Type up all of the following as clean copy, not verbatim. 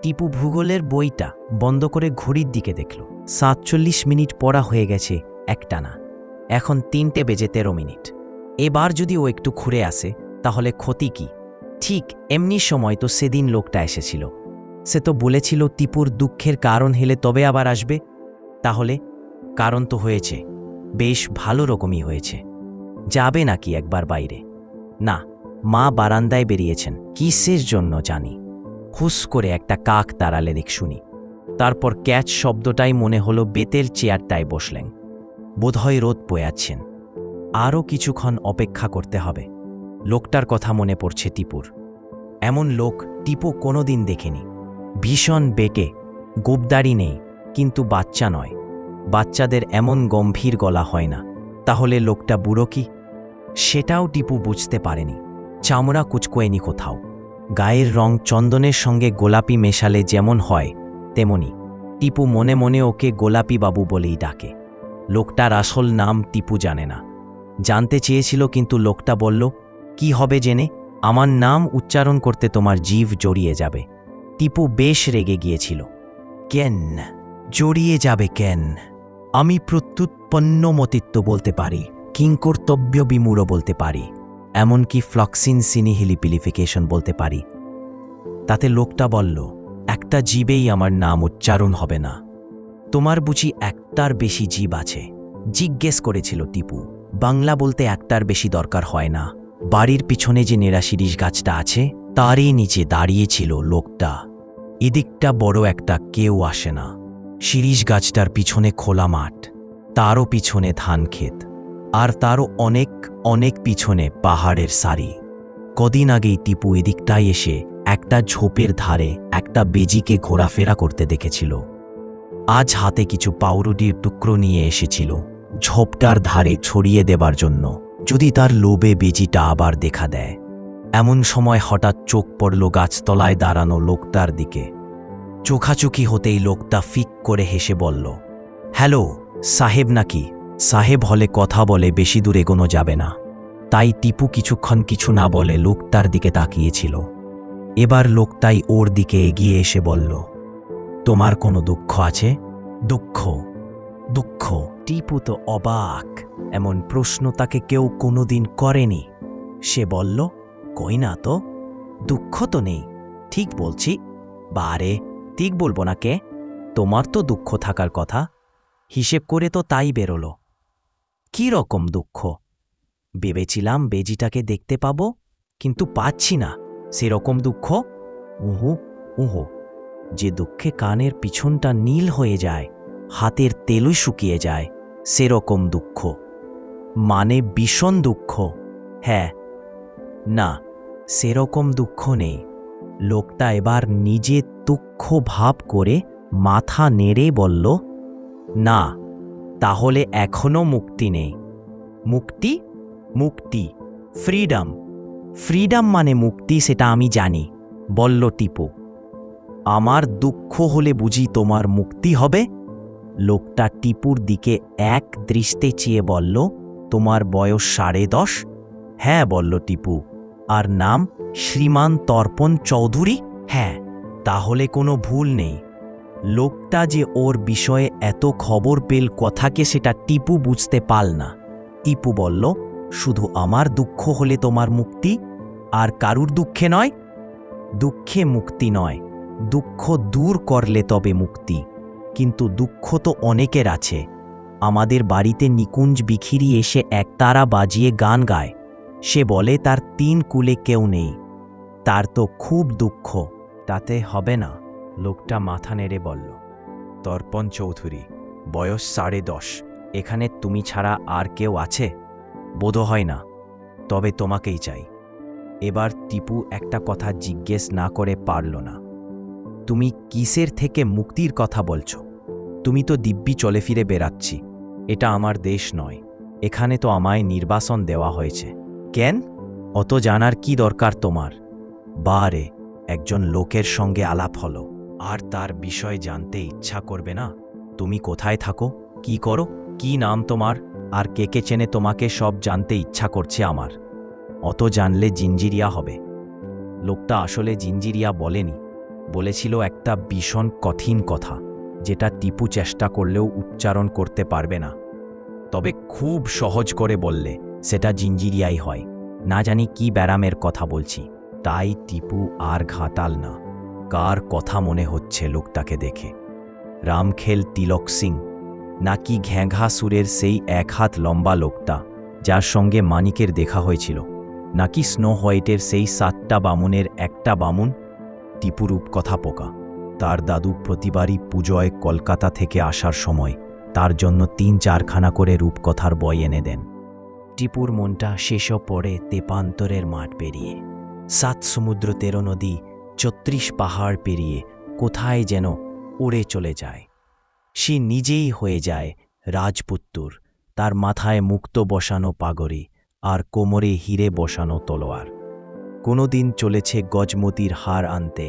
টিপু ভূগোলের বইটা বন্ধ করে ঘড়ির দিকে দেখল। ৪৭ মিনিট পড়া হয়ে গেছে একটানা। এখন ৩:১৩। এবার যদি ও একটু ঘুরে আসে তাহলে ক্ষতি কি? ঠিক এমনি সময় তো সেদিন লোকটা এসেছিল। সে তো বলেছিল টিপুর দুঃখের কারণ হেলে তবে আবার আসবে। তাহলে কারণ তো হয়েছে, বেশ ভালো রকমই হয়েছে। যাবে নাকি একবার বাইরে? না, মা বারান্দায় বেরিয়েছেন, কিসের জন্য জানি। হুস করে একটা কাক তাড়ালে দেখ শুনি। তারপর ক্যাচ শব্দটাই মনে হলো বেতের চেয়ারটায় বসলেন। বোধহয় রোদ পোয়াচ্ছেন। আরও কিছুক্ষণ অপেক্ষা করতে হবে। লোকটার কথা মনে পড়ছে টিপুর। এমন লোক টিপু কোনোদিন দেখেনি। ভীষণ বেটে, গোবদাড়ি নেই, কিন্তু বাচ্চা নয়। বাচ্চাদের এমন গম্ভীর গলা হয় না। তাহলে লোকটা বুড়ো কি? সেটাও টিপু বুঝতে পারেনি। চামড়া কুচকোয়নি কোথাও। গায়ের রং চন্দনের সঙ্গে গোলাপি মেশালে যেমন হয় তেমনি। টিপু মনে মনে ওকে গোলাপি বাবু বলেই ডাকে। লোকটার আসল নাম টিপু জানে না। জানতে চেয়েছিল, কিন্তু লোকটা বলল, কি হবে জেনে? আমার নাম উচ্চারণ করতে তোমার জিভ জড়িয়ে যাবে। টিপু বেশ রেগে গিয়েছিল। কেন জড়িয়ে যাবে কেন? আমি প্রত্যুৎপন্নমতিত্ব বলতে পারি, কিংকর্তব্য বিমূঢ় বলতে পারি, এমনকি ফ্লক্সিন সিনিহিলিপিলিফিকেশন বলতে পারি। তাতে লোকটা বলল, একটা জীবেই আমার নাম উচ্চারণ হবে না। তোমার বুঝি একটার বেশি জীব আছে? জিজ্ঞেস করেছিল টিপু। বাংলা বলতে একটার বেশি দরকার হয় না। বাড়ির পিছনে যে নেড়া শিরিষ গাছটা আছে তারই নিচে দাঁড়িয়েছিল লোকটা। এদিকটা বড় একটা কেউ আসে না। শিরিষ গাছটার পিছনে খোলা মাঠ, তারও পিছনে ধান ক্ষেত, আর তারও অনেক অনেক পিছনে পাহাড়ের সারি। কদিন আগেই টিপু এদিকটায় এসে একটা ঝোপের ধারে একটা বেজিকে ঘোরাফেরা করতে দেখেছিল। আজ হাতে কিছু পাউরুটির টুকরো নিয়ে এসেছিল ঝোপটার ধারে ছড়িয়ে দেবার জন্য, যদি তার লোভে বেজিটা আবার দেখা দেয়। এমন সময় হঠাৎ চোখ পড়ল গাছতলায় দাঁড়ানো লোকটার দিকে। চোখাচোখি হতেই লোকটা ফিক করে হেসে বলল, হ্যালো, সাহেব নাকি? সাহেব হলে কথা বলে বেশি দূর এগোনো যাবে না। তাই টিপু কিছুক্ষণ কিছু না বলে লোকটার দিকে তাকিয়েছিল। এবার লোকটাই ওর দিকে এগিয়ে এসে বলল, তোমার কোনো দুঃখ আছে? দুঃখ? দুঃখ? টিপু তো অবাক। এমন প্রশ্ন তাকে কেউ কোনোদিন করেনি। সে বলল, কই না তো, দুঃখ তো নেই। ঠিক বলছি। বারে, ঠিক বলবো না কে? তোমার তো দুঃখ থাকার কথা। হিসেব করে তো তাই বেরোলো। কি রকম দুঃখ? ভেবেছিলাম বেজিটাকে দেখতে পাবো, কিন্তু পাচ্ছি না। সেরকম দুঃখ? উহু উহু, যে দুঃখে কানের পিছনটা নীল হয়ে যায়, হাতের তেলই শুকিয়ে যায়, সেরকম দুঃখ। মানে ভীষণ দুঃখ? হ্যাঁ। না, সেরকম দুঃখ নেই। লোকটা এবার নিজে দুঃখ ভাব করে মাথা নেড়ে বলল, না, তাহলে এখনো মুক্তি নেই। মুক্তি? মুক্তি, ফ্রিডম। ফ্রিডম মানে মুক্তি, সেটা আমি জানি, বলল টিপু। আমার দুঃখ হলে বুঝি তোমার মুক্তি হবে? লোকটা টিপুর দিকে এক দৃষ্টে চেয়ে বলল, তোমার বয়স 10.5? হ্যাঁ, বলল টিপু। আর নাম শ্রীমান তর্পণ চৌধুরী? হ্যাঁ। তাহলে কোনো ভুল নেই। লোকটা যে ওর বিষয়ে এত খবর পেল কথাকে, সেটা টিপু বুঝতে পারল না। টিপু বলল, শুধু আমার দুঃখ হলে তোমার মুক্তি, আর কারুর দুঃখে নয়? দুঃখে মুক্তি নয়, দুঃখ দূর করলে তবে মুক্তি। কিন্তু দুঃখ তো অনেকের আছে। আমাদের বাড়িতে নিকুঞ্জ বিখিরি এসে একতারা বাজিয়ে গান গায়। সে বলে তার 3 কুলে কেউ নেই। তার তো খুব দুঃখ। তাতে হবে না, লোকটা মাথা নেড়ে বলল। তর্পণ চৌধুরী, বয়স 10.5। এখানে তুমি ছাড়া আর কেউ আছে? বোধ হয় না। তবে তোমাকেই চাই। এবার টিপু একটা কথা জিজ্ঞেস না করে পারল না। তুমি কিসের থেকে মুক্তির কথা বলছো? তুমি তো দিব্যি চলে ফিরে বেড়াচ্ছি। এটা আমার দেশ নয়। এখানে তো আমায় নির্বাসন দেওয়া হয়েছে। কেন? অত জানার কি দরকার তোমার? বারে, একজন লোকের সঙ্গে আলাপ হলো, আর তার বিষয় জানতে ইচ্ছা করবে না? তুমি কোথায় থাকো, কি করো, কি নাম তোমার, আর কে কে চেনে তোমাকে, সব জানতে ইচ্ছা করছে আমার। অত জানলে জিঞ্জিরিয়া হবে। লোকটা আসলে জিঞ্জিরিয়া বলেনি, বলেছিল একটা ভীষণ কঠিন কথা, যেটা টিপু চেষ্টা করলেও উচ্চারণ করতে পারবে না। তবে খুব সহজ করে বললে সেটা জিঞ্জিরিয়াই হয়। না জানি কি ব্যারামের কথা বলছি। তাই টিপু আর ঘাটাল না। কার কথা মনে হচ্ছে লোকটাকে দেখে? রামখেল তিলক সিং, নাকি ঘ্যাঘা সুরের সেই 1 হাত লম্বা লোকটা যার সঙ্গে মানিকের দেখা হয়েছিল, নাকি স্নো হোয়াইটের সেই 7টা বামুনের একটা বামুন? টিপু রূপকথা পোকা। তার দাদু প্রতিবারই পুজোয় কলকাতা থেকে আসার সময় তার জন্য 3-4খানা করে রূপকথার বই এনে দেন। টিপুর মনটা শেষও পড়ে তেপান্তরের মাঠ পেরিয়ে, 7 সমুদ্র 13 নদী 36 পাহাড় পেরিয়ে কোথায় যেন উড়ে চলে যায়। সে নিজেই হয়ে যায় রাজপুত্তুর, তার মাথায় মুক্ত বসানো পাগড়ি আর কোমরে হিরে বসানো তলোয়ার। কোনোদিন চলেছে গজমতির হার আনতে,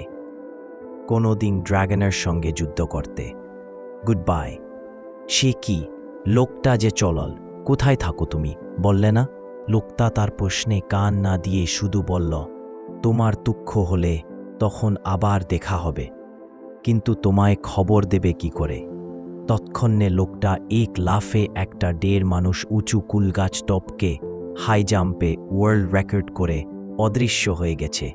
কোনোদিন ড্রাগনের সঙ্গে যুদ্ধ করতে। Good bye. সে কি লোকটা যে চলল, কোথায় থাকো তুমি বললে না? লোকটা তার প্রশ্নে কান না দিয়ে শুধু বলল, তোমার দুঃখ হলে তখন আবার দেখা হবে, কিন্তু তোমায় খবর দেবে কি করে? তৎক্ষণে লোকটা এক লাফে একটা 1.5 মানুষ উঁচু কুলগাছ টপকে হাই জাম্পে ওয়ার্ল্ড রেকর্ড করে অদৃশ্য হয়ে গেছে।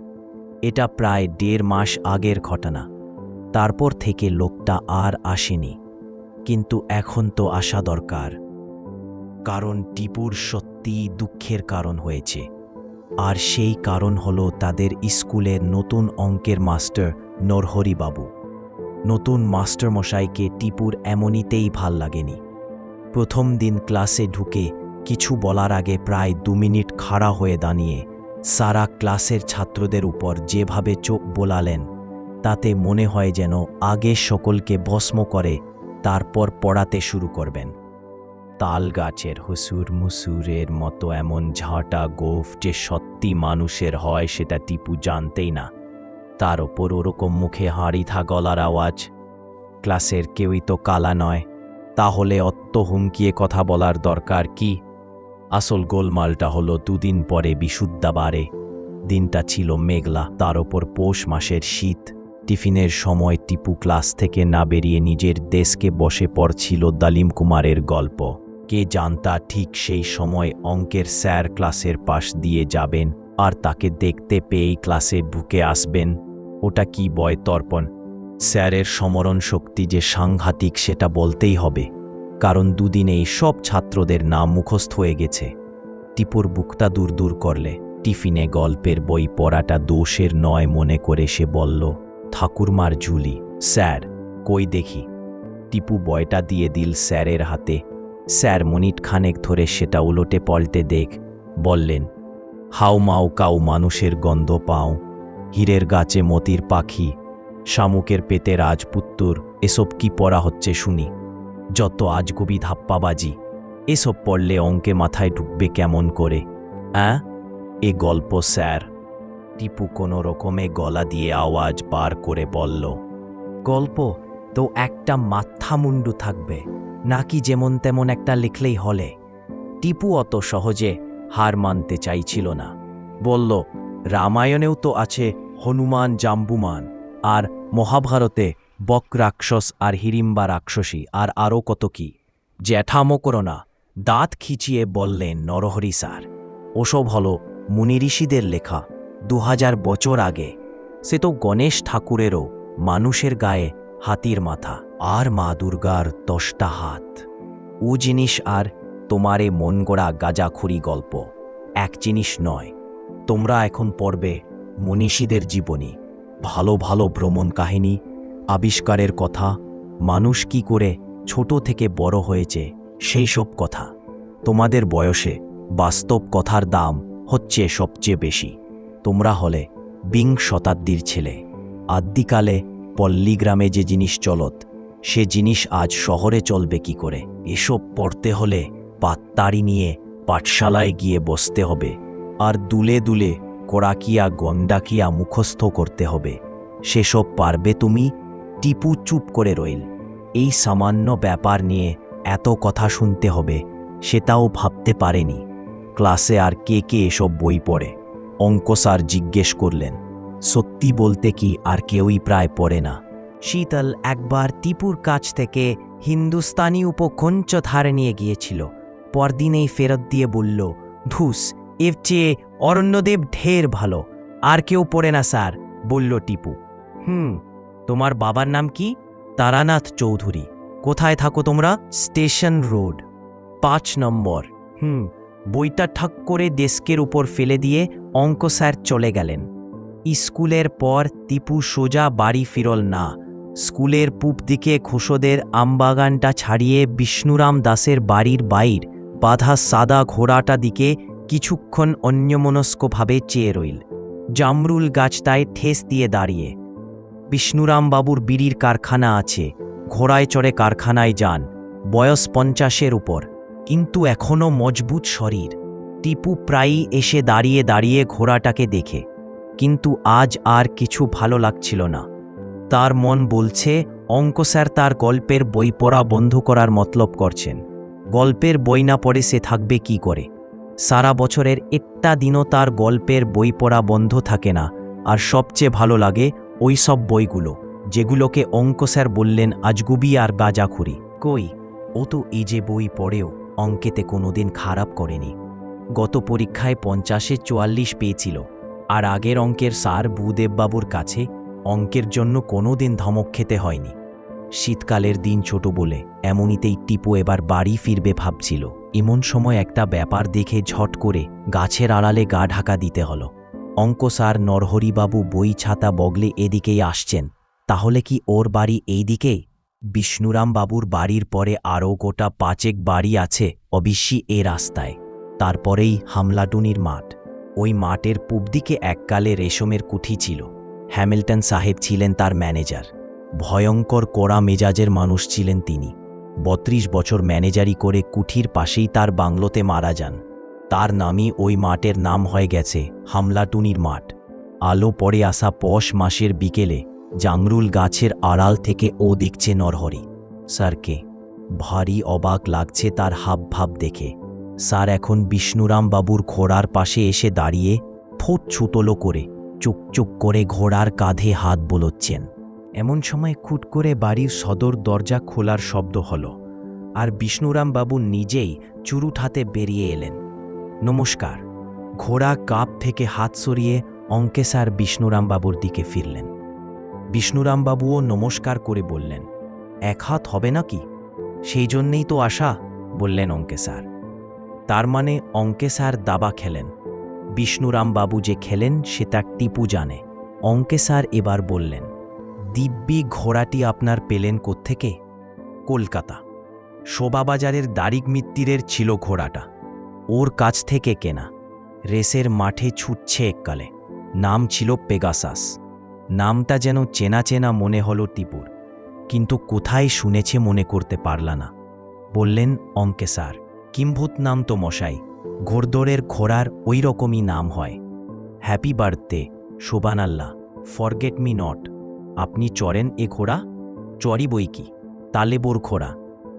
এটা প্রায় 1.5 মাস আগের ঘটনা। তারপর থেকে লোকটা আর আসেনি। কিন্তু এখন তো আসা দরকার, কারণ টিপুর সত্যিই দুঃখের কারণ হয়েছে। আর সেই কারণ হলো তাদের স্কুলের নতুন অঙ্কের মাস্টার নরহরি বাবু। নতুন মাস্টারমশাইকে টিপুর এমনিতেই ভাল লাগেনি। প্রথম দিন ক্লাসে ঢুকে কিছু বলার আগে প্রায় 2 মিনিট খাড়া হয়ে দাঁড়িয়ে সারা ক্লাসের ছাত্রদের উপর যেভাবে চোখ বোলালেন, তাতে মনে হয় যেন আগে সকলকে ভস্ম করে তারপর পড়াতে শুরু করবেন। তাল গাছের হুসুর মুসুরের মতো এমন ঝাঁটা গোফ যে সত্যি মানুষের হয় সেটা টিপু জানতেই না। তার ওপর ওরকম মুখে হাঁড়িথা গলার আওয়াজ। ক্লাসের কেউই তো কালা নয়, তাহলে অত্ত হুমকিয়ে কথা বলার দরকার কি? আসল গোলমালটা হলো 2 দিন পরে বিশুদ্ধবারে। দিনটা ছিল মেঘলা, তার ওপর পৌষ মাসের শীত। টিফিনের সময় টিপু ক্লাস থেকে না বেরিয়ে নিজের ডেস্কে বসে পড়ছিল দালিম কুমারের গল্প। কে জানতা ঠিক সেই সময় অঙ্কের স্যার ক্লাসের পাশ দিয়ে যাবেন আর তাকে দেখতে পেয়েই ক্লাসে ঢুকে আসবেন। ওটা কি বয় তর্পণ! স্যারের সমরণ শক্তি যে সাংঘাতিক সেটা বলতেই হবে, কারণ 2 দিনেই সব ছাত্রদের নাম মুখস্থ হয়ে গেছে। টিপুর বুকটা দূর দূর করলে। টিফিনে গল্পের বই পড়াটা দোষের নয় মনে করে সে বলল, ঠাকুরমার ঝুলি। স্যার, কই দেখি। টিপু বইটা দিয়ে দিল স্যারের হাতে। স্যার মিনিট খানেক ধরে সেটা উলটে পল্টে দেখ বললেন, হাউ মাউ কাউ মানুষের গন্ধ পাও, হীরের গাছে মতির পাখি, শামুকের পেতে রাজপুত্তুর, এসব কি পড়া হচ্ছে শুনি? যত আজগুবি ধাপ্পাবাজি, এসব পড়লে অঙ্কে মাথায় ঢুকবে কেমন করে? এ গল্প স্যার। টিপু কোনো রকমে গলা দিয়ে আওয়াজ বার করে বলল, গল্প তো একটা মাথা মুন্ডু থাকবে, নাকি যেমন তেমন একটা লিখলেই হলে? টিপু অত সহজে হার মানতে চাইছিল না। বলল, রামায়ণেও তো আছে হনুমান জাম্বুমান, আর মহাভারতে বক রাক্ষস আর হিড়িম্বা রাক্ষসী, আর আরও কত কি। জ্যাঠামো করো না, দাঁত খিচিয়ে বললেন নরহরি স্যার। ওসব হলো মুনি ঋষিদের লেখা, 2000 বছর আগে। সে তো গণেশ ঠাকুরেরও মানুষের গায়ে হাতির মাথা আর মা দুর্গার 10টা হাত। ও জিনিস আর তোমারে মন গড়া গাজাখুরি গল্প এক জিনিস নয়। তোমরা এখন পড়বে মনীষীদের জীবনী, ভালো ভালো ভ্রমণ কাহিনী, আবিষ্কারের কথা, মানুষ কি করে ছোট থেকে বড় হয়েছে সেই সব কথা। তোমাদের বয়সে বাস্তব কথার দাম হচ্ছে সবচেয়ে বেশি। তোমরা হলে 20 শতাব্দীর ছেলে। আদ্যিকালে পল্লীগ্রামে যে জিনিস চলত, সে জিনিস আজ শহরে চলবে কি করে? এসব পড়তে হলে পাত্তারি নিয়ে পাঠশালায় গিয়ে বসতে হবে, আর দুলে দুলে কোড়াকিয়া গন্ডাকিয়া মুখস্থ করতে হবে। সেসব পারবে তুমি? টিপু চুপ করে রইল। এই সামান্য ব্যাপার নিয়ে এত কথা শুনতে হবে সেটাও ভাবতে পারেনি। ক্লাসে আর কে কে এসব বই পড়ে? অঙ্ক স্যার জিজ্ঞেস করলেন। সত্যি বলতে কি আর কেউই প্রায় পড়ে না। শীতল একবার টিপুর কাছ থেকে হিন্দুস্তানি উপকঞ্চ ধারে নিয়ে গিয়েছিল। পরদিনেই ফেরত দিয়ে বলল, ধুস, এর চেয়ে অরণ্যদেব ঢের ভালো। আর কেউ পড়ে না স্যার, বলল টিপু। তোমার বাবার নাম কি? তারানাথ চৌধুরী। কোথায় থাকো তোমরা? স্টেশন রোড 5 নম্বর। বইটা ঠাক করে ডেস্কের উপর ফেলে দিয়ে অঙ্ক স্যার চলে গেলেন। স্কুলের পর টিপু সোজা বাড়ি ফিরল না। স্কুলের পূব দিকে ঘোষদের আমবাগানটা ছাড়িয়ে বিষ্ণুরাম দাসের বাড়ির বাইর বাঁধা সাদা ঘোড়াটা দিকে কিছুক্ষণ অন্যমনস্কভাবে চেয়ে রইল। জামরুল গাছটায় ঠেস দিয়ে দাঁড়িয়ে। বিষ্ণুরামবাবুর বিড়ির কারখানা আছে, ঘোড়ায় চড়ে কারখানায় যান। বয়স 50-এর উপর, কিন্তু এখনও মজবুত শরীর। টিপু প্রায়ই এসে দাঁড়িয়ে দাঁড়িয়ে ঘোড়াটাকে দেখে, কিন্তু আজ আর কিছু ভালো লাগছিল না। তার মন বলছে অঙ্ক স্যার তার গল্পের বই পড়া বন্ধ করার মতলব করছেন। গল্পের বই না পড়ে সে থাকবে কি করে? সারা বছরের একটা দিনও তার গল্পের বই পড়া বন্ধ থাকে না। আর সবচেয়ে ভালো লাগে ওই সব বইগুলো যেগুলোকে অঙ্ক স্যার বললেন আজগুবি আর গাঁজাখুরি। কই, ও তো এই যে বই পড়েও অঙ্কেতে কোনোদিন খারাপ করেনি। গত পরীক্ষায় 50-এ 44 পেয়েছিল। আর আগের অঙ্কের স্যার ভূদেববাবুর কাছে অঙ্কের জন্য কোনোদিন ধমক খেতে হয়নি। শীতকালের দিন ছোট বলে এমনিতেই টিপু এবার বাড়ি ফিরবে ভাবছিল। এমন সময় একটা ব্যাপার দেখে ঝট করে গাছের আড়ালে গা ঢাকা দিতে হলো। অঙ্ক স্যার নরহরিবাবু বই ছাতা বগলে এদিকেই আসছেন। তাহলে কি ওর বাড়ি এই দিকেই? বিষ্ণুরাম বাবুর বাড়ির পরে আরও গোটা 5 বাড়ি আছে অবশ্যই এ রাস্তায়। তারপরেই হামলাটুনির মাঠ। ওই মাঠের পূব দিকে এককালে রেশমের কুঠি ছিল। হ্যামিল্টন সাহেব ছিলেন তার ম্যানেজার। ভয়ঙ্কর কড়া মেজাজের মানুষ ছিলেন তিনি। 32 বছর ম্যানেজারি করে কুঠির পাশেই তার বাংলোতে মারা যান। তার নামই ওই মাঠের নাম হয়ে গেছে হামলাটুনির মাঠ। আলো পড়ে আসা পৌষ মাসের বিকেলে জামরুল গাছের আড়াল থেকে ও দেখছে নরহরি স্যারকে। ভারী অবাক লাগছে তার হাবভাব দেখে। স্যার এখন বিষ্ণুরাম বাবুর ঘোড়ার পাশে এসে দাঁড়িয়ে ঠোঁট ছুতলো করে চুপচুপ করে ঘোড়ার কাঁধে হাত বোলাচ্ছেন। এমন সময় খুট করে বাড়ির সদর দরজা খোলার শব্দ হল, আর বিষ্ণুরাম বাবু নিজেই চুরুট হাতে বেরিয়ে এলেন। নমস্কার। ঘোড়া কাপ থেকে হাত সরিয়ে অঙ্কে স্যার বিষ্ণুরাম বাবুর দিকে ফিরলেন। বিষ্ণুরাম বাবুও নমস্কার করে বললেন, এক হাত হবে নাকি? সেই জন্যেই তো আশা, বললেন অঙ্কে স্যার। তার মানে অঙ্কে স্যার দাবা খেলেন। বিষ্ণুরাম বাবু যে খেলেন সেটা টিপু জানে। অঙ্কে স্যার এবার বললেন, দিব্যি ঘোড়াটি আপনার পেলেন কোত্থেকে? কলকাতা। শোভাবাজারের দারিক মিত্তিরের ছিল ঘোড়াটা, ওর কাছ থেকে কেনা। রেসের মাঠে ছুটছে এককালে। নাম ছিল পেগাসাস। নামটা যেন চেনা চেনা মনে হলো টিপুর, কিন্তু কোথায় শুনেছে মনে করতে পারল না। বললেন অঙ্কে স্যার, কিম্ভূত নাম তো মশাই। ঘোড়দৌড়ের ঘোড়ার ওই রকমই নাম হয়। হ্যাপি বার্থডে, শোবানাল্লাহ, ফরগেট মি নট। আপনি চড়েন এ ঘোড়া? চড়ি বই কি, তালেবোর ঘোড়া।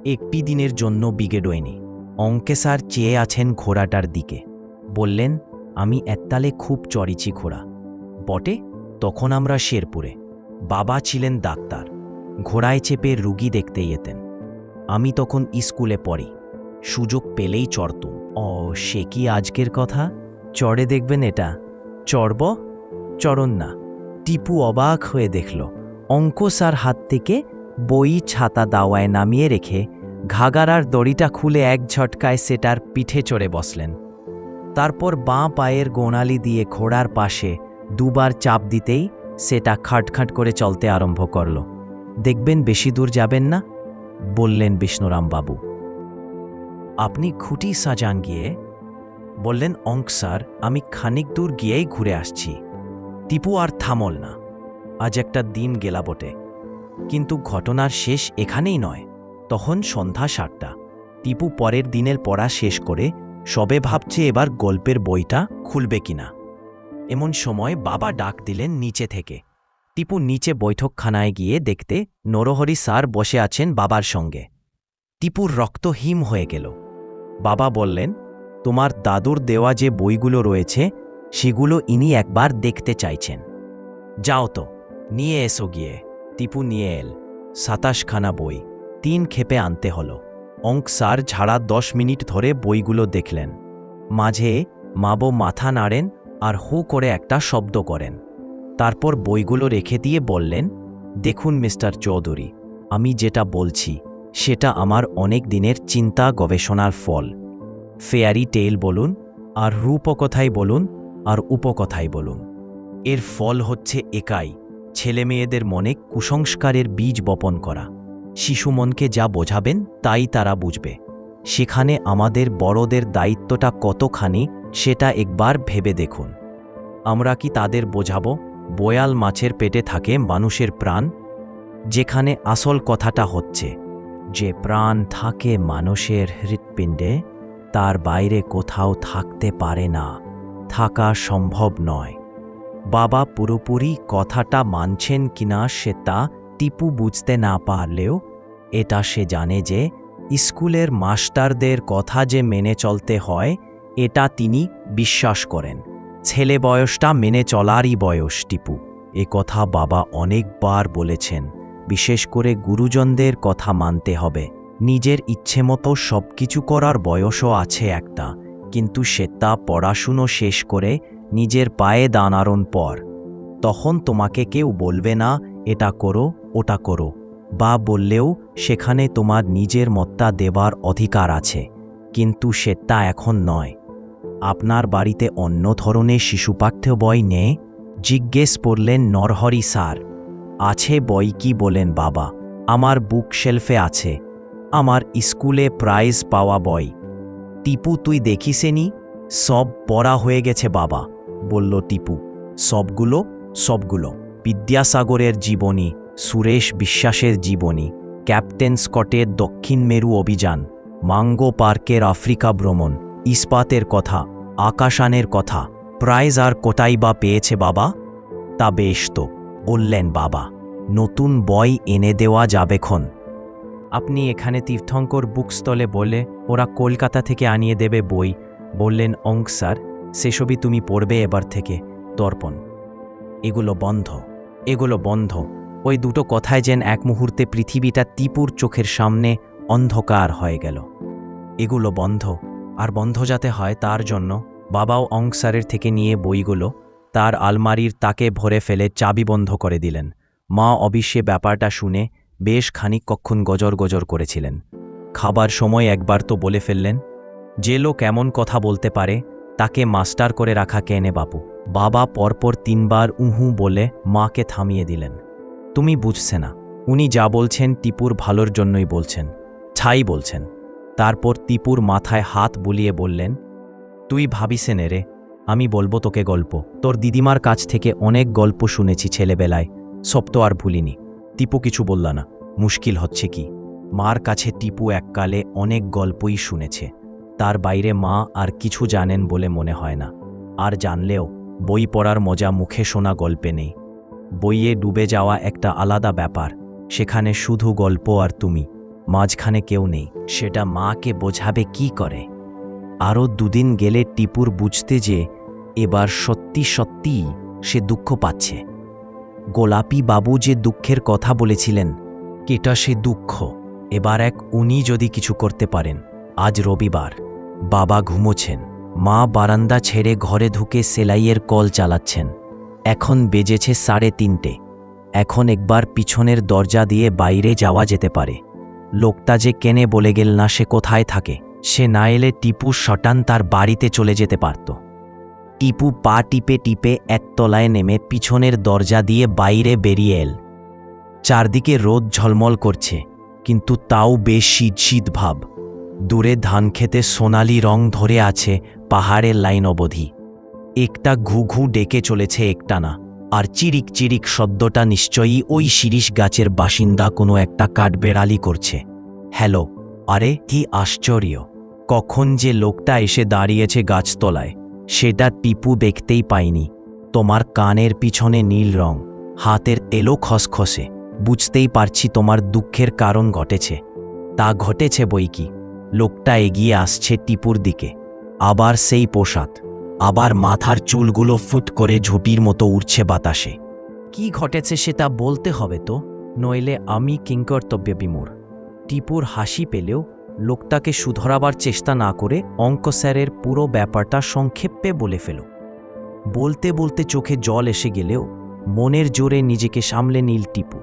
একটি দিনের জন্য বিগেডোয়নি। অঙ্কে স্যার চেয়ে আছেন ঘোড়াটার দিকে। বললেন, আমি এত্তালে খুব চড়িছি ঘোড়া। বটে, তখন আমরা শেরপুরে। বাবা ছিলেন ডাক্তার, ঘোড়ায় চেপে রুগী দেখতে যেতেন। আমি তখন স্কুলে পড়ি, সুযোগ পেলেই চড়তুম। ও, সে কি আজকের কথা? চড়ে দেখবেন এটা। চড়ব? চড়ন না। টিপু অবাক হয়ে দেখল অঙ্ক স্যার হাত থেকে বই ছাতা দাওয়ায় নামিয়ে রেখে ঘাগারার দড়িটা খুলে এক ঝটকায় সেটার পিঠে চড়ে বসলেন। তারপর বাঁ পায়ের গোনালি দিয়ে ঘোড়ার পাশে দুবার চাপ দিতেই সেটা খাটখাট করে চলতে আরম্ভ করল। দেখবেন বেশি দূর যাবেন না, বললেন বিষ্ণুরাম বাবু। আপনি খুঁটি সাজান গিয়ে? বললেন অঙ্ক স্যার, আমি খানিক দূর গিয়েই ঘুরে আসছি। টিপু আর থামল না। আজ একটা দিন গেলা বটে, কিন্তু ঘটনার শেষ এখানেই নয়। তখন সন্ধ্যা 7টা। টিপু পরের দিনের পড়া শেষ করে সবে ভাবছে এবার গল্পের বইটা খুলবে কিনা। এমন সময় বাবা ডাক দিলেন নিচে থেকে। টিপু নিচে বৈঠকখানায় গিয়ে দেখতে নরহরি স্যার বসে আছেন বাবার সঙ্গে। টিপুর রক্ত হিম হয়ে গেল। বাবা বললেন, তোমার দাদুর দেওয়া যে বইগুলো রয়েছে সেগুলো ইনি একবার দেখতে চাইছেন। যাও তো, নিয়ে এসো গিয়ে। টিপু নিয়ে এল 27খানা বই, 3 ক্ষেপে আনতে হলো। অঙ্ক স্যার ঝাড়া 10 মিনিট ধরে বইগুলো দেখলেন। মাঝে মাবো মাথা নাড়েন আর হু করে একটা শব্দ করেন। তারপর বইগুলো রেখে দিয়ে বললেন, দেখুন মিস্টার চৌধুরী, আমি যেটা বলছি সেটা আমার অনেক দিনের চিন্তা গবেষণার ফল। ফেয়ারি টেল বলুন আর রূপকথাই বলুন আর উপকথাই বলুন, এর ফল হচ্ছে একাই, ছেলেমেয়েদের মনে কুসংস্কারের বীজ বপন করা। শিশু মনকে যা বোঝাবেন তাই তারা বুঝবে। সেখানে আমাদের বড়দের দায়িত্বটা কতখানি সেটা একবার ভেবে দেখুন। আমরা কি তাদের বোঝাবো বোয়াল মাছের পেটে থাকে মানুষের প্রাণ? যেখানে আসল কথাটা হচ্ছে, যে প্রাণ থাকে মানুষের হৃৎপিণ্ডে তার বাইরে কোথাও থাকতে পারে না, থাকা সম্ভব নয়। বাবা পুরোপুরি কথাটা মানছেন কিনা সেটা টিপু বুঝতে না পারলেও এটা সে জানে যে স্কুলের মাস্টারদের কথা যে মেনে চলতে হয় এটা তিনি বিশ্বাস করেন। ছেলে বয়সটা মেনে চলারই বয়স টিপু, এ কথা বাবা অনেকবার বলেছেন। বিশেষ করে গুরুজনদের কথা মানতে হবে। নিজের ইচ্ছেমতো সব কিছু করার বয়সও আছে একটা, কিন্তু সেটা পড়াশুনো শেষ করে নিজের পায়ে দাঁড়ানোর পর। তখন তোমাকে কেউ বলবে না এটা করো ওটা করো, বা বললেও সেখানে তোমার নিজের মতটা দেবার অধিকার আছে, কিন্তু সেটা এখন নয়। আপনার বাড়িতে অন্য ধরনের শিশুপাঠ্য বই নেই? জিজ্ঞেস করলেন নরহরি স্যার। আছে বই, কি বলেন বাবা? আমার বুক শেলফে আছে, আমার স্কুলে প্রাইজ পাওয়া বই। টিপু তুই দেখিসেনি? সব পড়া হয়ে গেছে বাবা, বলল টিপু। সবগুলো? সবগুলো। বিদ্যাসাগরের জীবনী, সুরেশ বিশ্বাসের জীবনী, ক্যাপ্টেন স্কটের দক্ষিণ মেরু অভিযান, মাঙ্গো পার্কের আফ্রিকা ভ্রমণ, ইস্পাতের কথা, আকাশানের কথা। প্রাইজ আর কোটাই বা পেয়েছে বাবা? তা বেশ তো, বললেন বাবা, নতুন বই এনে দেওয়া যাবেক্ষণ। আপনি এখানে তীর্থঙ্কর বুক স্টলে বলে ওরা কলকাতা থেকে আনিয়ে দেবে বই, বললেন অঙ্ক স্যার। সেসবই তুমি পড়বে এবার থেকে। দর্পণ। এগুলো বন্ধ, এগুলো বন্ধ। ওই দুটো কথায় যেন এক মুহূর্তে পৃথিবীটা টিপুর চোখের সামনে অন্ধকার হয়ে গেল। এগুলো বন্ধ, আর বন্ধ যাতে হয় তার জন্য বাবাও অঙ্ক স্যারের থেকে নিয়ে বইগুলো তার আলমারির তাকে ভরে ফেলে চাবি বন্ধ করে দিলেন। মা অবশ্যে ব্যাপারটা শুনে বেশ খানিকক্ষণ গজর গজর করেছিলেন। খাবার সময় একবার তো বলে ফেললেন, যে লোক এমন কথা বলতে পারে তাকে মাস্টার করে রাখা কেনে বাপু? বাবা পরপর 3 বার উহু বলে মাকে থামিয়ে দিলেন। তুমি বুঝছে না, উনি যা বলছেন টিপুর ভালোর জন্যই বলছেন, ছাই বলছেন। তারপর টিপুর মাথায় হাত বুলিয়ে বললেন, তুই ভাবিসে নে রে, আমি বলবো তোকে গল্প। তোর দিদিমার কাছ থেকে অনেক গল্প শুনেছি ছেলেবেলায়, সব তো আর ভুলিনি। টিপু কিছু বলল না। মুশকিল হচ্ছে কি, মার কাছে টিপু এককালে অনেক গল্পই শুনেছে, তার বাইরে মা আর কিছু জানেন বলে মনে হয় না। আর জানলেও বই পড়ার মজা মুখে শোনা গল্পে নেই। বইয়ে ডুবে যাওয়া একটা আলাদা ব্যাপার, সেখানে শুধু গল্প আর তুমি, মাঝখানে কেউ নেই। সেটা মাকে বোঝাবে কি করে? আরও 2 দিন গেলে টিপুর বুঝতে যে এবার সত্যি সত্যিই সে দুঃখ পাচ্ছে। গোলাপি বাবু যে দুঃখের কথা বলেছিলেন, কেটা সে দুঃখ এবার উনি যদি কিছু করতে পারেন। আজ রবিবার, বাবা ঘুমোচ্ছেন, মা বারান্দা ছেড়ে ঘরে ঢুকে সেলাইয়ের কল চালাচ্ছেন। এখন বেজেছে 3:30। এখন একবার পিছনের দরজা দিয়ে বাইরে যাওয়া যেতে পারে। লোকটা যে কেনে বলে গেল না সে কোথায় থাকে? সে না এলে টিপু শটান তার বাড়িতে চলে যেতে পারত। টিপু পা টিপে টিপে একতলায় নেমে পিছনের দরজা দিয়ে বাইরে বেরিয়ে এল। চারদিকে রোদ ঝলমল করছে, কিন্তু তাও বেশ শীত শীত ভাব। দূরে ধানক্ষেতে সোনালি রং ধরে আছে পাহাড়ের লাইন অবধি। একটা ঘুঘু ডেকে চলেছে একটানা, আর চিরিক চিরিক শব্দটা নিশ্চয়ই ওই শিরিষ গাছের বাসিন্দা কোনো একটা কাঠবেড়ালি করছে। হ্যালো! আরে কি আশ্চর্য! কখন যে লোকটা এসে দাঁড়িয়েছে গাছতলায় সেটা টিপু দেখতেই পায়নি। তোমার কানের পিছনে নীল রং, হাতের এলো খসখসে। বুঝতেই পারছি তোমার দুঃখের কারণ ঘটেছে। তা ঘটেছে বই কি। লোকটা এগিয়ে আসছে টিপুর দিকে। আবার সেই পোশাক, আবার মাথার চুলগুলো ফুট করে ঝুঁটির মতো উড়ছে বাতাসে। কি ঘটেছে সেটা বলতে হবে তো, নইলে আমি কিংকর্তব্য বিমূঢ়। টিপুর হাসি পেলেও লোকটাকে শুধরাবার চেষ্টা না করে অঙ্ক স্যারের পুরো ব্যাপারটা সংক্ষেপে বলে ফেল। বলতে বলতে চোখে জল এসে গেলেও মনের জোরে নিজেকে সামলে নিল টিপু।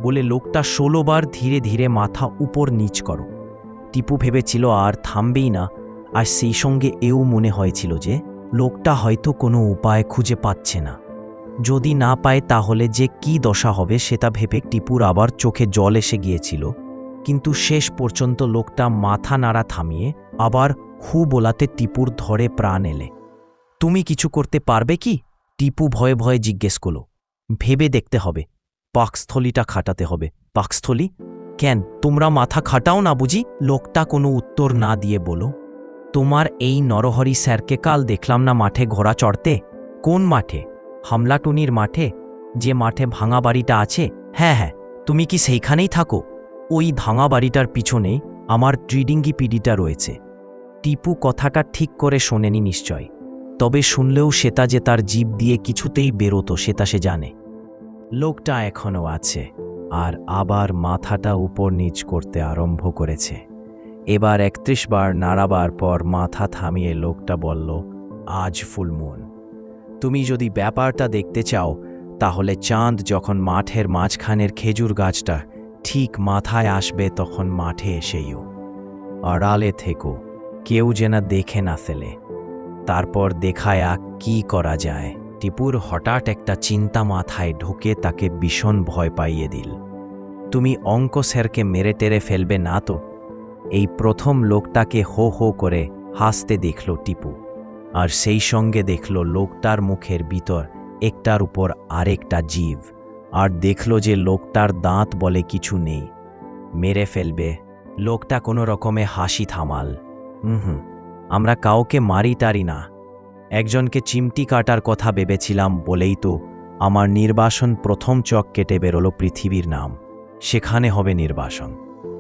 বলে লোকটা 16 বার ধীরে ধীরে মাথা উপর নিচ করো। টিপু ভেবেছিল আর থামবেই না, আর সেই সঙ্গে এও মনে হয়েছিল যে লোকটা হয়তো কোনো উপায় খুঁজে পাচ্ছে না। যদি না পায় তাহলে যে কি দশা হবে সেটা ভেবে টিপুর আবার চোখে জল এসে গিয়েছিল। কিন্তু শেষ পর্যন্ত লোকটা মাথা নাড়া থামিয়ে আবার বলাতে টিপুর ধরে প্রাণ এলে। তুমি কিছু করতে পারবে কি? টিপু ভয়ে ভয়ে জিজ্ঞেস করল। ভেবে দেখতে হবে, পাকস্থলীটা খাটাতে হবে। পাকস্থলী? কেন, তোমরা মাথা খাটাও না বুঝি? লোকটা কোনো উত্তর না দিয়ে বলো, তোমার এই নরহরি স্যারকে কাল দেখলাম না মাঠে ঘোড়া চড়তে। কোন মাঠে? হামলাটুনির মাঠে, যে মাঠে ভাঙা বাড়িটা আছে। হ্যাঁ হ্যাঁ, তুমি কি সেইখানেই থাকো? ওই ভাঙা বাড়িটার পিছনে আমার ট্রিডিঙ্গি পিডিটা রয়েছে। টিপু কথাটা ঠিক করে শোনেনি নিশ্চয়, তবে শুনলেও সেটা যে তার জিভ দিয়ে কিছুতেই বেরোতো সেটা সে জানে। লোকটা এখনও আছে, আর আবার মাথাটা উপর নিচ করতে আরম্ভ করেছে। এবার 31 বার নাড়াবার পর মাথা থামিয়ে লোকটা বলল, আজ ফুলমুন। তুমি যদি ব্যাপারটা দেখতে চাও তাহলে চাঁদ যখন মাঠের মাঝখানের খেজুর গাছটা ঠিক মাথায় আসবে তখন মাঠে এসেইও। আড়ালে থেকো, কেউ যেন দেখে না ফেলে। তারপর দেখায়া কি করা যায়। টিপুর হঠাৎ একটা চিন্তা মাথায় ঢুকে তাকে ভীষণ ভয় পাইয়ে দিল। তুমি অঙ্ক স্যারকে মেরে টেরে ফেলবে না তো? এই প্রথম লোকটাকে হো হো করে হাসতে দেখল টিপু, আর সেই সঙ্গে দেখল লোকটার মুখের ভিতর একটার উপর আরেকটা জীব, আর দেখল যে লোকটার দাঁত বলে কিছু নেই। মেরে ফেলবে? লোকটা কোনো রকমে হাসি থামাল। আমরা কাউকে মারি টারি না। একজনকে চিমটি কাটার কথা ভেবেছিলাম বলেই তো আমার নির্বাসন প্রথম চক কেটে বেরোলো পৃথিবীর নাম। সেখানে হবে নির্বাসন।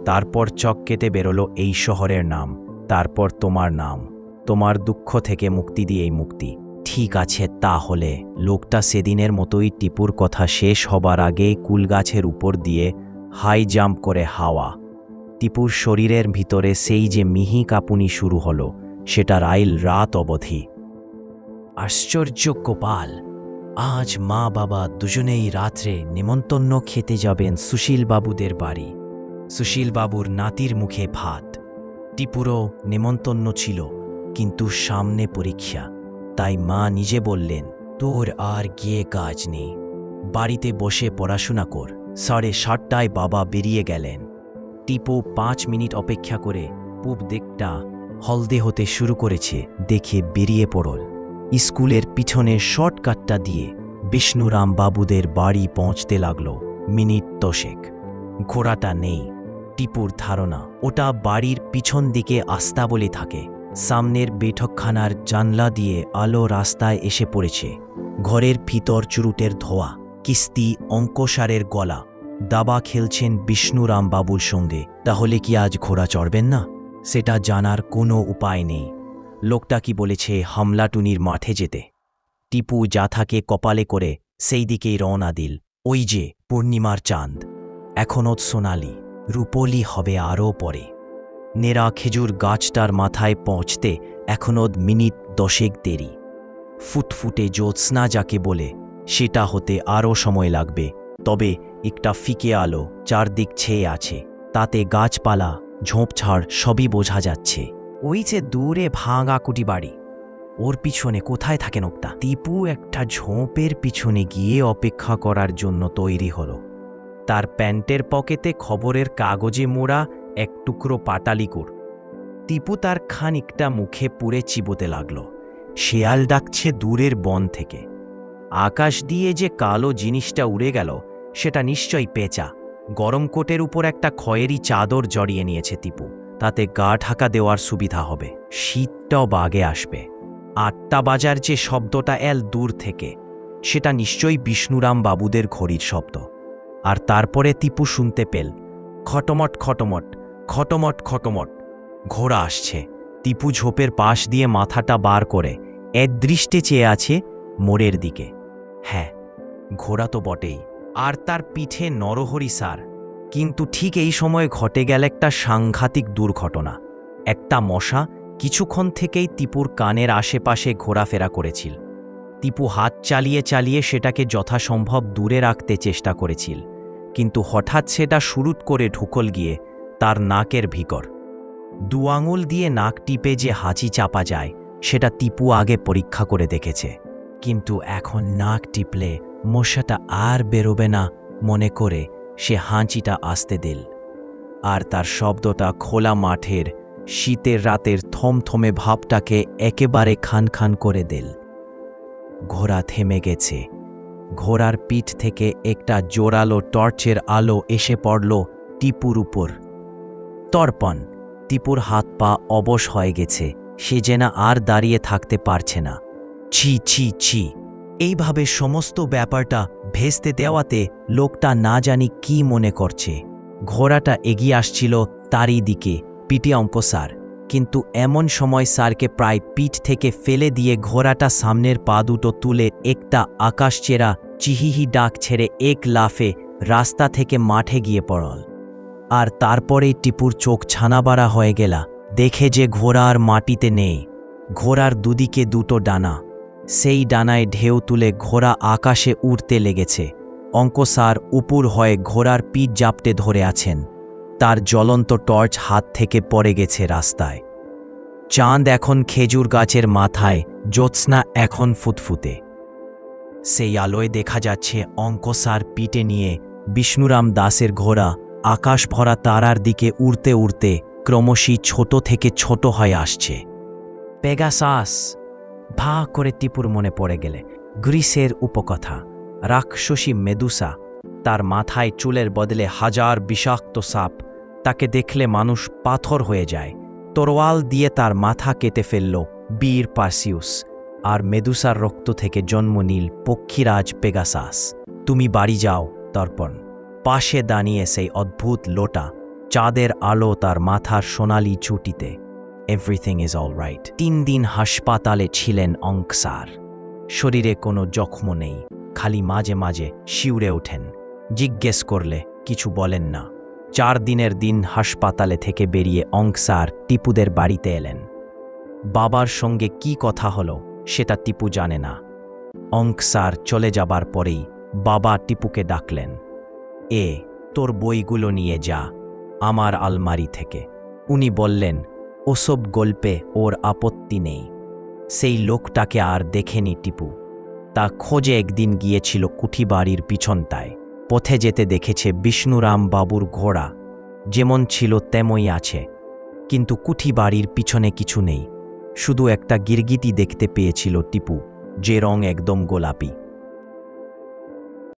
তারপর চক কেটে বেরোলো এই শহরের নাম, তারপর তোমার নাম। তোমার দুঃখ থেকে মুক্তি দিয়েই মুক্তি। ঠিক আছে, তাহলে। লোকটা সেদিনের মতোই টিপুর কথা শেষ হবার আগেই কুলগাছের উপর দিয়ে হাই জাম্প করে হাওয়া। টিপুর শরীরের ভিতরে সেই যে মিহি কাঁপুনি শুরু হলো সেটা রাইল রাত অবধি। আশ্চর্য কপাল, আজ মা বাবা দুজনেই রাত্রে নেমন্তন্ন খেতে যাবেন সুশীলবাবুদের বাড়ি। সুশীলবাবুর নাতির মুখে ভাত। টিপুরও নেমন্তন্ন ছিল, কিন্তু সামনে পরীক্ষা। তাই মা নিজে বললেন, তোর আর গিয়ে কাজ নেই, বাড়িতে বসে পড়াশোনা কর। 7:30টায় বাবা বেরিয়ে গেলেন। টিপু 5 মিনিট অপেক্ষা করে পূব দিকটা হলদে হতে শুরু করেছে দেখে বেরিয়ে পড়ল। স্কুলের পিছনের শর্টকাটটা দিয়ে বিষ্ণুরাম বাবুদের বাড়ি পৌঁছতে লাগল মিনিট 10। ঘোড়াটা নেই। টিপুর ধারণা ওটা বাড়ির পিছন দিকে আস্তাবলে থাকে। সামনের বৈঠকখানার জানলা দিয়ে আলো রাস্তায় এসে পড়েছে। ঘরের ভিতর চুরুটের ধোয়া, কিস্তি অঙ্কসারের গলা। দাবা খেলছেন বিষ্ণুরাম বাবুর সঙ্গে। তাহলে কি আজ ঘোড়া চড়বেন না? সেটা জানার কোনো উপায় নেই। লোকটা কি বলেছে হামলাটুনির মাঠে যেতে? টিপু যা থাকে কপালে করে সেই দিকেই রওনা দিল। ওই যে পূর্ণিমার চাঁদ, এখনও সোনালি, রূপলি হবে আরও পরে। নেড়া খেজুর গাছটার মাথায় পৌঁছতে এখনও মিনিট 10 দেরি। ফুটফুটে জ্যোৎস্না যাকে বলে সেটা হতে আরও সময় লাগবে। তবে একটা ফিকে আলো চারদিক ছেয়ে আছে, তাতে গাছপালা ঝোপঝাড় সবই বোঝা যাচ্ছে। ওই যে দূরে ভাঙা কুটি বাড়ি, ওর পিছনে কোথায় থাকে নোকটা? টিপু একটা ঝোপের পিছনে গিয়ে অপেক্ষা করার জন্য তৈরি হলো। তার প্যান্টের পকেটে খবরের কাগজে মোড়া এক টুকরো পাটালিকুর। টিপু তার খানিকটা মুখে পুরে চিবোতে লাগল। শেয়াল ডাকছে দূরের বন থেকে। আকাশ দিয়ে যে কালো জিনিসটা উড়ে গেল সেটা নিশ্চয়ই পেঁচা। গরম কোটের উপর একটা খয়েরি চাদর জড়িয়ে নিয়েছে টিপু, তাতে গা ঢাকা দেওয়ার সুবিধা হবে। শীতটাও বাগে আসবে। 8টা বাজার যে শব্দটা এল দূর থেকে, সেটা নিশ্চয়ই বিষ্ণুরাম বাবুদের ঘড়ির শব্দ। আর তারপরে টিপু শুনতে পেল খটমট খটমট খটমট খটমট। ঘোড়া আসছে। টিপু ঝোপের পাশ দিয়ে মাথাটা বার করে একদৃষ্টে চেয়ে আছে মোড়ের দিকে। হ্যাঁ, ঘোড়া তো বটেই, আর তার পিঠে নরহরি সার। কিন্তু ঠিক এই সময় ঘটে গেল একটা সাংঘাতিক দুর্ঘটনা। একটা মশা কিছুক্ষণ থেকেই টিপুর কানের আশেপাশে ঘোরাফেরা করেছিল। টিপু হাত চালিয়ে চালিয়ে সেটাকে যথাসম্ভব দূরে রাখতে চেষ্টা করেছিল, কিন্তু হঠাৎ সেটা শুরুট করে ঢুকল গিয়ে তার নাকের ভিতর। দুআঙুল দিয়ে নাক টিপে যে হাঁচি চাপা যায় সেটা টিপু আগে পরীক্ষা করে দেখেছে, কিন্তু এখন নাক টিপলে মশাটা আর বেরোবে না মনে করে সে হাঁচিটা আসতে দিল। আর তার শব্দটা খোলা মাঠের শীতের রাতের থমথমে ভাবটাকে একেবারে খান খান করে দিল। ঘোড়া থেমে গেছে। ঘোড়ার পিঠ থেকে একটা জোরালো টর্চের আলো এসে পড়ল টিপুর উপর। তর্পণ। টিপুর হাত পা অবশ হয়ে গেছে, সে যেন আর দাঁড়িয়ে থাকতে পারছে না। ছি ছি ছি! এইভাবে সমস্ত ব্যাপারটা ভেস্তে দেওয়াতে লোকটা না জানি কি মনে করছে। ঘোড়াটা এগিয়ে আসছিল তারই দিকে, পিটি অঙ্ক স্যার। কিন্তু এমন সময় স্যারকে প্রায় পিঠ থেকে ফেলে দিয়ে ঘোড়াটা সামনের পা দুটো তুলে একটা আকাশচেরা চিহিহি ডাক ছেড়ে এক লাফে রাস্তা থেকে মাঠে গিয়ে পড়ল। আর তারপরেই টিপুর চোখ ছানাবাড়া হয়ে গেলা দেখে যে ঘোড়া আর মাটিতে নেই। ঘোড়ার দুদিকে দুটো ডানা, সেই ডানায় ঢেউ তুলে ঘোড়া আকাশে উড়তে লেগেছে। অঙ্ক স্যার উপুর হয়ে ঘোড়ার পিঠ জাপটে ধরে আছেন। তার জ্বলন্ত টর্চ হাত থেকে পড়ে গেছে রাস্তায়। চাঁদ এখন খেজুর গাছের মাথায়, জ্যোৎস্না এখন ফুটফুটে। সেই আলোয় দেখা যাচ্ছে অঙ্ক স্যার পিঠে নিয়ে বিষ্ণুরাম দাসের ঘোড়া আকাশ ভরা তারার দিকে উড়তে উড়তে ক্রমশই ছোট থেকে ছোট হয়ে আসছে। পেগাসাস! ভা করে টিপুর মনে পড়ে গেলে গ্রিসের উপকথা। রাক্ষসী মেদুসা, তার মাথায় চুলের বদলে হাজার বিষাক্ত সাপ। তাকে দেখলে মানুষ পাথর হয়ে যায়। তরোয়াল দিয়ে তার মাথা কেটে ফেলল বীর পার্সিউস। আর মেদুসার রক্ত থেকে জন্ম নিল পক্ষীরাজ পেগাসাস। তুমি বাড়ি যাও তর্পণ। পাশে দাঁড়িয়ে সেই অদ্ভুত লোটা, চাঁদের আলো তার মাথার সোনালি চুটিতে। Everything is all right. 3 দিন হাসপাতালে ছিলেন অঙ্ক স্যার। শরীরে কোনো জখম নেই, খালি মাঝে মাঝে শিউরে ওঠেন। জিজ্ঞেস করলে কিছু বলেন না। 4 দিনের দিন হাসপাতালে থেকে বেরিয়ে অঙ্ক স্যার টিপুদের বাড়িতে এলেন। বাবার সঙ্গে কি কথা হলো সেটা টিপু জানে না। অঙ্ক স্যার চলে যাবার পরেই বাবা টিপুকে ডাকলেন। তোর বইগুলো নিয়ে যা আমার আলমারি থেকে। উনি বললেন, ওসব গল্পে ওর আপত্তি নেই। সেই লোকটাকে আর দেখেনি টিপু। তা খোঁজে একদিন গিয়েছিল কুঠিবাড়ির পিছনটায়। পথে যেতে দেখেছে বিষ্ণুরাম বাবুর ঘোড়া, যেমন ছিল তেমনই আছে। কিন্তু কুঠিবাড়ির পিছনে কিছু নেই, শুধু একটা গিরগিটি দেখতে পেয়েছিল টিপু, যে রং একদম গোলাপি।